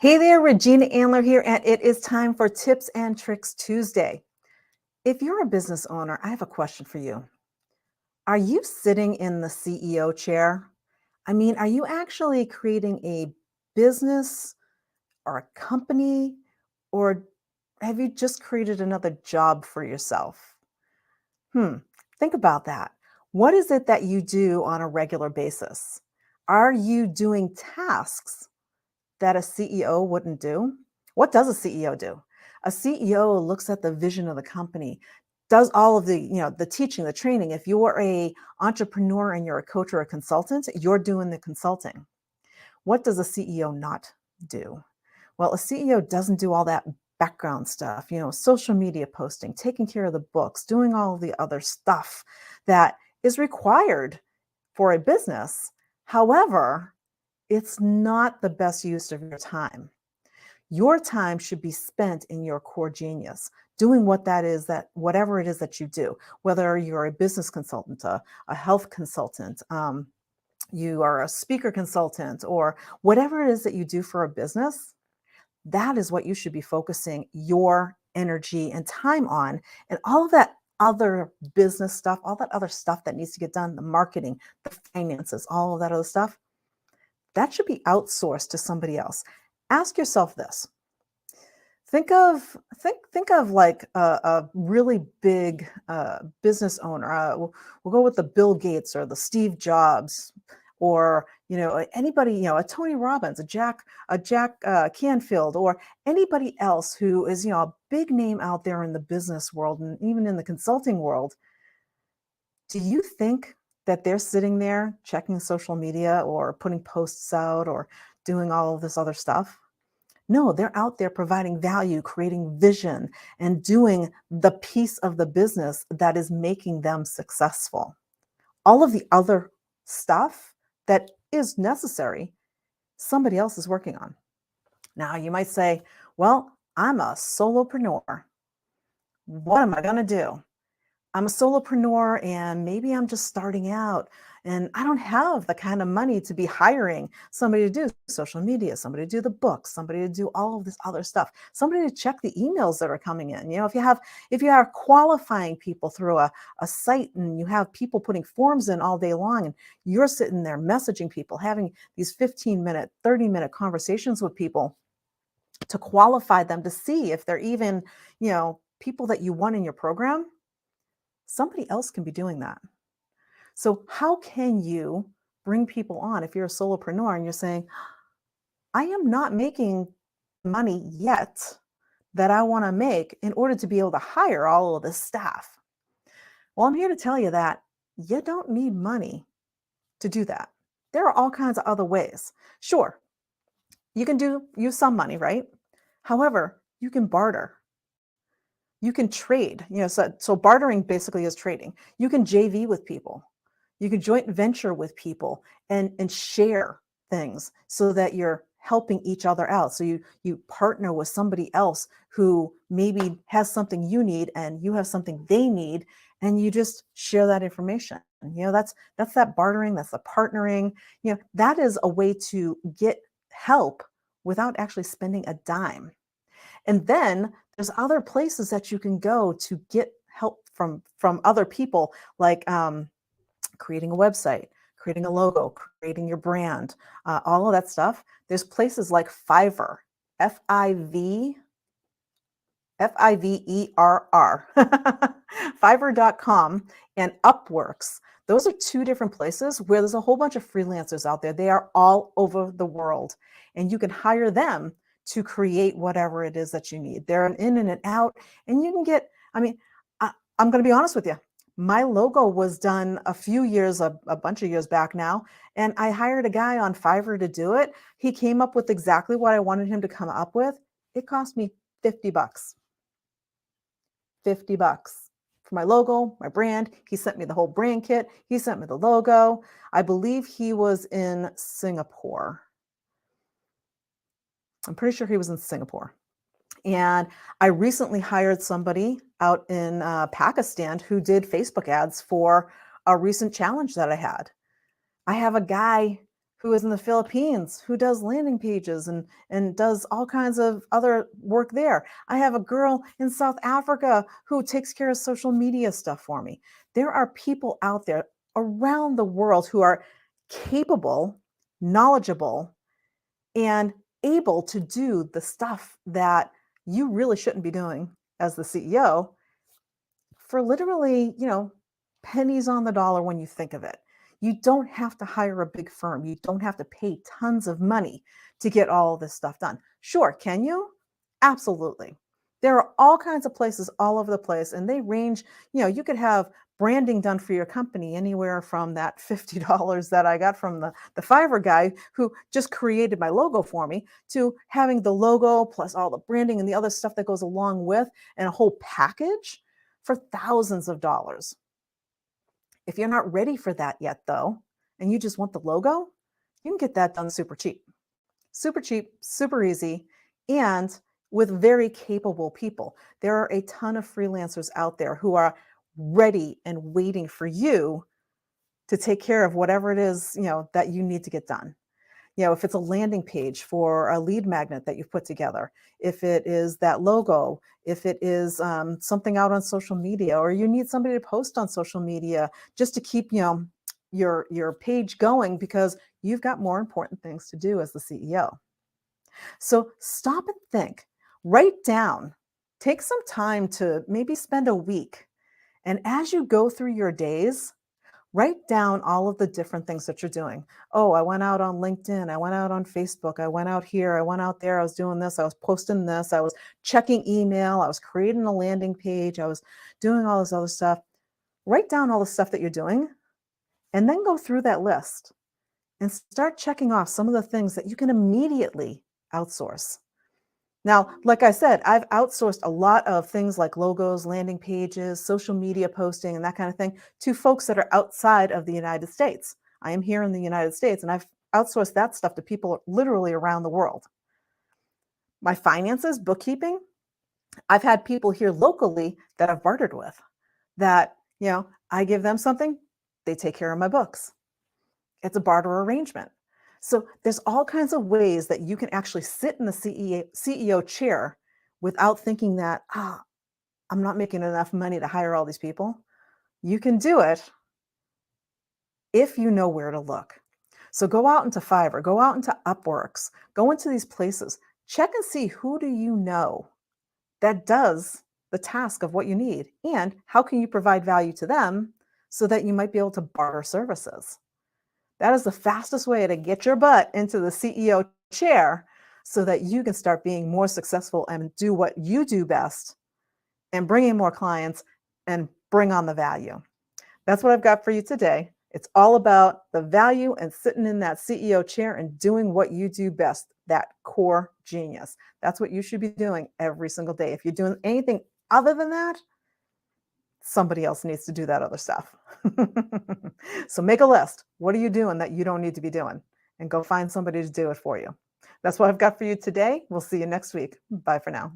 Hey there, Regina Andler here, and it is time for Tips and Tricks Tuesday. If you're a business owner, I have a question for you. Are you sitting in the CEO chair? I mean, are you actually creating a business or a company, or have you just created another job for yourself? Hmm, think about that. What is it that you do on a regular basis? Are you doing tasks that a CEO wouldn't do? What does a CEO do? A CEO looks at the vision of the company, does all of the teaching, the training. If you're a entrepreneur and you're a coach or a consultant, you're doing the consulting. What does a CEO not do? Well, a CEO doesn't do all that background stuff, social media posting, taking care of the books, doing all of the other stuff that is required for a business. However, it's not the best use of your time. Your time should be spent in your core genius, doing whatever it is that you do, whether you're a business consultant, a health consultant, you are a speaker consultant, or whatever it is that you do for a business. That is what you should be focusing your energy and time on. And all of that other business stuff, all that other stuff that needs to get done, the marketing, the finances, all of that other stuff, that should be outsourced to somebody else. Ask yourself this. Think of like a really big business owner. We'll go with the Bill Gates or the Steve Jobs, or anybody, a Tony Robbins, a Jack Canfield, or anybody else who is a big name out there in the business world and even in the consulting world. Do you think that they're sitting there checking social media or putting posts out or doing all of this other stuff? No, they're out there providing value, creating vision, and doing the piece of the business that is making them successful. All of the other stuff that is necessary, somebody else is working on. Now, you might say, well, I'm a solopreneur. What am I going to do? I'm a solopreneur and maybe I'm just starting out and I don't have the kind of money to be hiring somebody to do social media, somebody to do the books, somebody to do all of this other stuff, somebody to check the emails that are coming in. If you are qualifying people through a site and you have people putting forms in all day long and you're sitting there messaging people, having these 15-minute, 30-minute conversations with people to qualify them to see if they're even, people that you want in your program, somebody else can be doing that. So how can you bring people on if you're a solopreneur and you're saying, I am not making money yet that I want to make in order to be able to hire all of this staff? Well, I'm here to tell you that you don't need money to do that. There are all kinds of other ways. Sure, you can use some money, right? However, you can barter. You can trade, so bartering basically is trading. You can JV with people. You can joint venture with people and share things so that you're helping each other out. So you partner with somebody else who maybe has something you need and you have something they need, and you just share that information. That's that bartering, that's the partnering. That is a way to get help without actually spending a dime. And then there's other places that you can go to get help from other people, like creating a website, creating a logo, creating your brand, all of that stuff. There's places like Fiverr, Fiverr, Fiverr, Fiverr.com, and Upworks. Those are two different places where there's a whole bunch of freelancers out there. They are all over the world, and you can hire them to create whatever it is that you need. They're an in and an out, and you can get, I'm going to be honest with you. My logo was done a bunch of years back now, and I hired a guy on Fiverr to do it. He came up with exactly what I wanted him to come up with. It cost me $50. $50 for my logo, my brand. He sent me the whole brand kit. He sent me the logo. I believe he was in Singapore. I'm pretty sure he was in Singapore. And I recently hired somebody out in Pakistan who did Facebook ads for a recent challenge that I had. I have a guy who is in the Philippines, who does landing pages and does all kinds of other work there. I have a girl in South Africa who takes care of social media stuff for me. There are people out there around the world who are capable, knowledgeable, and able to do the stuff that you really shouldn't be doing as the CEO for literally, pennies on the dollar when you think of it. You don't have to hire a big firm. You don't have to pay tons of money to get all of this stuff done. Sure, can you? Absolutely. There are all kinds of places all over the place, and they range, you could have branding done for your company anywhere from that $50 that I got from the Fiverr guy who just created my logo for me to having the logo plus all the branding and the other stuff that goes along with and a whole package for thousands of dollars. If you're not ready for that yet, though, and you just want the logo, you can get that done super cheap, super easy, and with very capable people. There are a ton of freelancers out there who are ready and waiting for you to take care of whatever it is, that you need to get done. If it's a landing page for a lead magnet that you've put together, if it is that logo, if it is something out on social media, or you need somebody to post on social media just to keep, your page going because you've got more important things to do as the CEO. So stop and think, write down, take some time to maybe spend a week. And as you go through your days, write down all of the different things that you're doing. Oh, I went out on LinkedIn. I went out on Facebook. I went out here. I went out there. I was doing this. I was posting this. I was checking email. I was creating a landing page. I was doing all this other stuff. Write down all the stuff that you're doing and then go through that list and start checking off some of the things that you can immediately outsource. Now, like I said, I've outsourced a lot of things like logos, landing pages, social media posting, and that kind of thing to folks that are outside of the United States. I am here in the United States, and I've outsourced that stuff to people literally around the world. My finances, bookkeeping, I've had people here locally that I've bartered with that, I give them something, they take care of my books. It's a barter arrangement. So there's all kinds of ways that you can actually sit in the CEO chair without thinking that, I'm not making enough money to hire all these people. You can do it if you know where to look. So go out into Fiverr, go out into Upworks, go into these places, check and see who do you know that does the task of what you need and how can you provide value to them so that you might be able to barter services. That is the fastest way to get your butt into the CEO chair so that you can start being more successful and do what you do best and bring in more clients and bring on the value. That's what I've got for you today. It's all about the value and sitting in that CEO chair and doing what you do best, that core genius. That's what you should be doing every single day. If you're doing anything other than that, somebody else needs to do that other stuff. So make a list. What are you doing that you don't need to be doing? And go find somebody to do it for you. That's what I've got for you today. We'll see you next week. Bye for now.